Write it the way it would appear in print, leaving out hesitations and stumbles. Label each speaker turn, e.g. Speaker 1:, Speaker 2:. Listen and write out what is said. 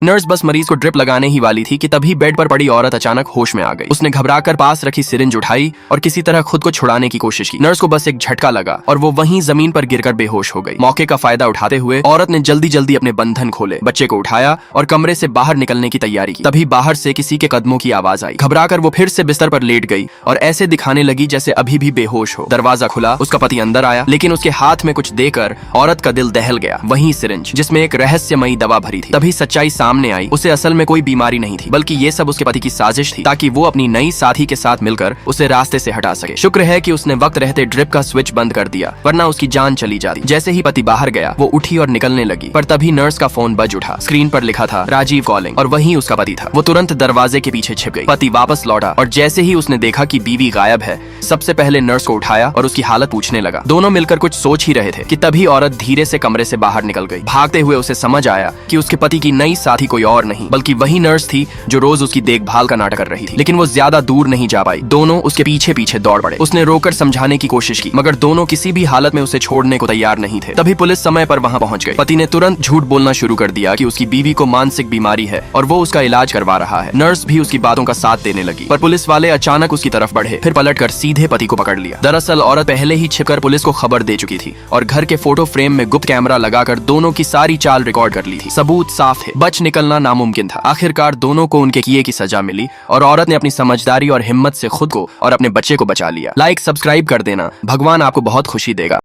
Speaker 1: Nurse बस मरीज को ड्रिप लगाने ही वाली थी कि तभी बेड पर पड़ी औरत अचानक होश में आ गई। उसने घबराकर पास रखी सिरिंज उठाई और किसी तरह खुद को छुड़ाने की कोशिश की। नर्स को बस एक झटका लगा और वो वहीं जमीन पर गिरकर बेहोश हो गई। मौके का फायदा उठाते हुए औरत ने जल्दी जल्दी अपने बंधन खोले, बच्चे को उठाया और कमरे से बाहर निकलने की तैयारी की। तभी बाहर से किसी के कदमों की आवाज आई। घबराकर वो फिर से बिस्तर पर लेट गई और ऐसे दिखाने लगी जैसे अभी भी बेहोश हो। दरवाजा खुला, उसका पति अंदर आया, लेकिन उसके हाथ में कुछ देकर औरत का दिल दहल गया। वही सिरिंज जिसमें एक रहस्यमयी दवा भरी थी। तभी सच्चाई सामने आई, उसे असल में कोई बीमारी नहीं थी, बल्कि ये सब उसके पति की साजिश थी ताकि वो अपनी नई साथी के साथ मिलकर उसे रास्ते से हटा सके। शुक्र है कि उसने वक्त रहते ड्रिप का स्विच बंद कर दिया, वरना उसकी जान चली जाती। जैसे ही पति बाहर गया, वो उठी और निकलने लगी, पर तभी नर्स का फोन बज उठा। स्क्रीन पर लिखा था राजीव कॉलिंग और वही उसका पति था। वो तुरंत दरवाजे के पीछे छिप गई। पति वापस लौटा और जैसे ही उसने देखा कि बीवी गायब है, सबसे पहले नर्स को उठाया और उसकी हालत पूछने लगा। दोनों मिलकर कुछ सोच ही रहे थे कि तभी औरत धीरे से कमरे से बाहर निकल गई। भागते हुए उसे समझ आया कि उसके पति की नई साथी कोई और नहीं बल्कि वही नर्स थी जो रोज उसकी देखभाल का नाटक कर रही थी। लेकिन वो ज्यादा दूर नहीं जा पाई, दोनों उसके पीछे पीछे दौड़ पड़े। उसने रोकर समझाने की कोशिश की, मगर दोनों किसी भी हालत में उसे छोड़ने को तैयार नहीं थे। तभी पुलिस समय पर वहां पहुंच गई। पति ने तुरंत झूठ बोलना शुरू कर दिया कि उसकी बीवी को मानसिक बीमारी है और वो उसका इलाज करवा रहा है। नर्स भी उसकी बातों का साथ देने लगी, पर पुलिस वाले अचानक उसकी तरफ बढ़े, फिर पलटकर सीधे पति को पकड़ लिया। दरअसल औरत पहले ही छिपकर पुलिस को खबर दे चुकी थी और घर के फोटो फ्रेम में गुप्त कैमरा लगाकर दोनों की सारी चाल रिकॉर्ड कर ली थी। सबूत साफ थे, बच निकलना नामुमकिन था। आखिरकार दोनों को उनके किए की सजा मिली और औरत ने अपनी समझदारी और हिम्मत से खुद को और अपने बच्चे को बचा लिया। लाइक सब्सक्राइब कर देना, भगवान आपको बहुत खुशी देगा।